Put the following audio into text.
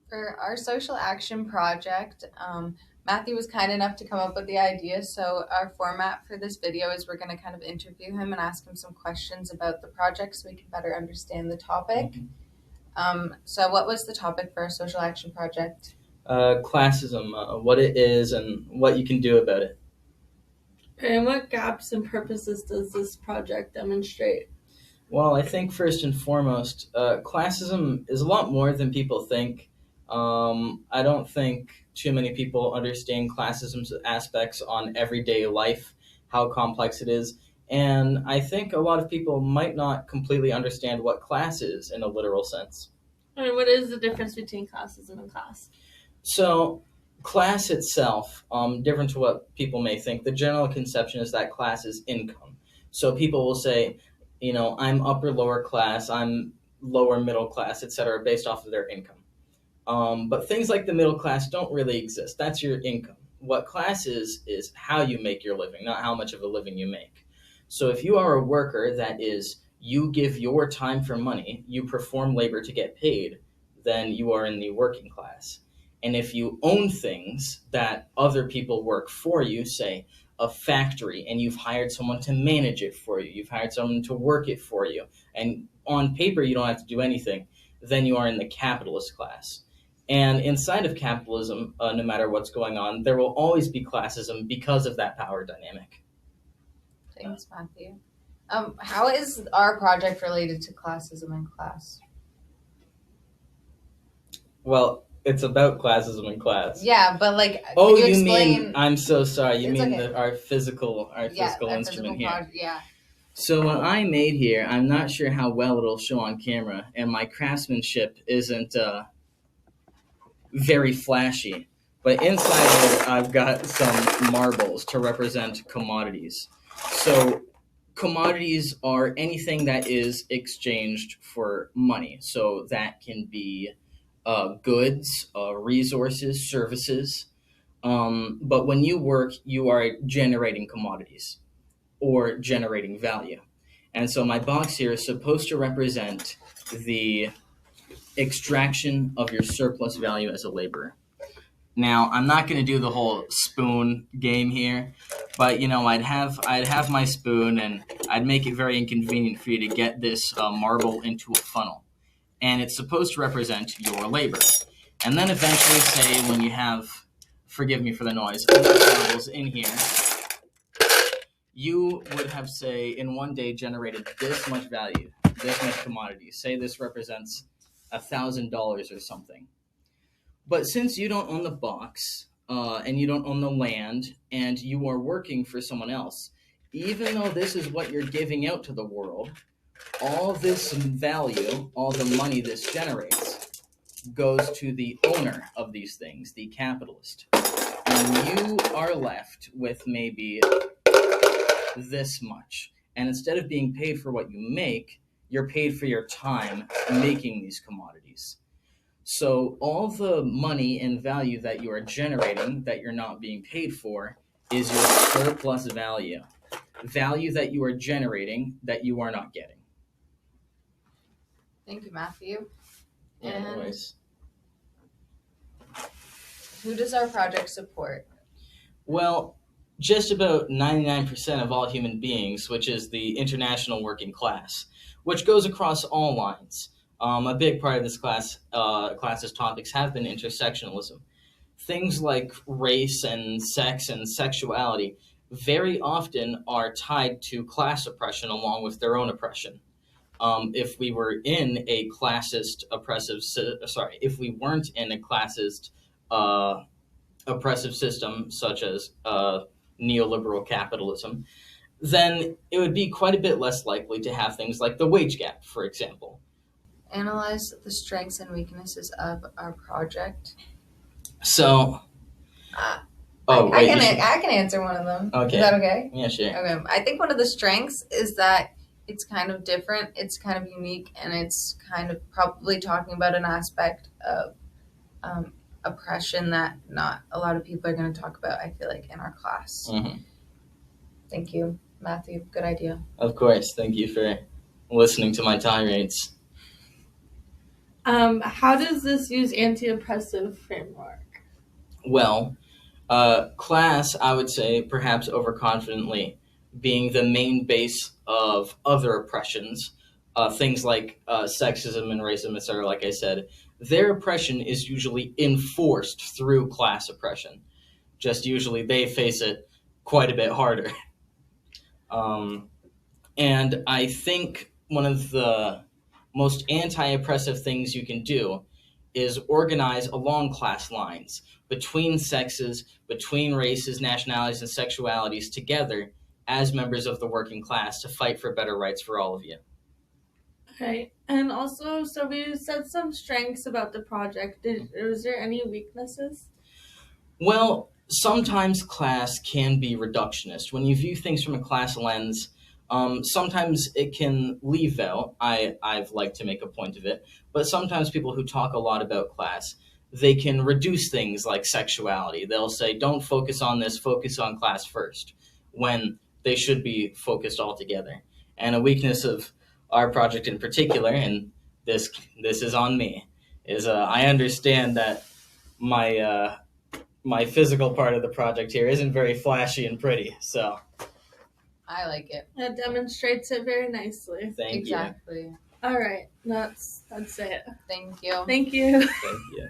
For our social action project, Matthew was kind enough to come up with the idea. So, our format for this video is we're going to kind of interview him and ask him some questions about the project so we can better understand the topic. So, what was the topic for our social action project? Classism, what it is and what you can do about it. And what gaps and purposes does this project demonstrate? Well, I think first and foremost, classism is a lot more than people think. I don't think too many people understand classism's aspects on everyday life, how complex it is. And I think a lot of people might not completely understand what class is in a literal sense. And what is the difference between classism and class? So, class itself, different to what people may think, the general conception is that class is income. So people will say, I'm upper lower class, I'm lower middle class, etc., based off of their income. But things like the middle class don't really exist. That's your income. What class is how you make your living, not how much of a living you make. So if you are a worker, that is, you give your time for money, you perform labor to get paid, then you are in the working class. And if you own things that other people work for you, say a factory, and you've hired someone to manage it for you, you've hired someone to work it for you, and on paper you don't have to do anything, then you are in the capitalist class. And inside of capitalism, no matter what's going on, there will always be classism because of that power dynamic. Thanks, Matthew. How is our project related to classism and class? Well, it's about classism and class. Yeah, but like, Oh, can you you explain? mean? I'm so sorry. You It's mean okay. our physical our instrument physical here. yeah. So what I made here, I'm not sure how well it'll show on camera, and my craftsmanship isn't very flashy. But inside here, I've got some marbles to represent commodities. So commodities are anything that is exchanged for money. So that can be goods, resources, services. But when you work, you are generating commodities or generating value. And so my box here is supposed to represent the extraction of your surplus value as a laborer. Now, I'm not going to do the whole spoon game here, but I'd have my spoon and I'd make it very inconvenient for you to get this marble into a funnel. And it's supposed to represent your labor. And then eventually, say, when you have, forgive me for the noise, enough marbles in here, you would have, say, in one day generated this much value, this much commodity. Say this represents $1,000 or something. But since you don't own the box, and you don't own the land, and you are working for someone else, even though this is what you're giving out to the world, all this value, all the money this generates, goes to the owner of these things, the capitalist. And you are left with maybe this much. And instead of being paid for what you make, you're paid for your time making these commodities. So all the money and value that you are generating that you're not being paid for is your surplus value. Value that you are generating that you are not getting. Thank you, Matthew. Yeah, no worries. Who does our project support? Well, just about 99% of all human beings, which is the international working class, which goes across all lines. A big part of this class's topics have been intersectionalism. Things like race and sex and sexuality very often are tied to class oppression along with their own oppression. If we were in a classist if we weren't in a classist oppressive system such as neoliberal capitalism, then it would be quite a bit less likely to have things like the wage gap, for example. Analyze the strengths and weaknesses of our project. So, I can answer one of them. Okay. Is that okay? Yeah, sure. Okay. I think one of the strengths is that it's kind of different, it's kind of unique, and it's kind of probably talking about an aspect of oppression that not a lot of people are going to talk about, I feel like, in our class. Mm-hmm. Thank you, Matthew. Good idea. Of course. Thank you for listening to my tirades. How does this use anti-oppressive framework? Well, class, I would say, perhaps overconfidently, being the main base of other oppressions, things like sexism and racism, etc., like I said, their oppression is usually enforced through class oppression. Just usually they face it quite a bit harder. Um, and I think one of the most anti oppressive things you can do is organize along class lines, between sexes, between races, nationalities, and sexualities together as members of the working class to fight for better rights for all of you. Okay. And also, so we said some strengths about the project. Was there any weaknesses? Well, sometimes class can be reductionist. When you view things from a class lens, sometimes it can leave out. I've liked to make a point of it, but sometimes people who talk a lot about class, they can reduce things like sexuality. They'll say, "Don't focus on this. Focus on class first," when they should be focused all together. And a weakness of our project in particular, and this is on me, is I understand that my my physical part of the project here isn't very flashy and pretty. So I like it. That demonstrates it very nicely. thank you. Exactly. All right, that's it. Thank you. Thank you. Thank you.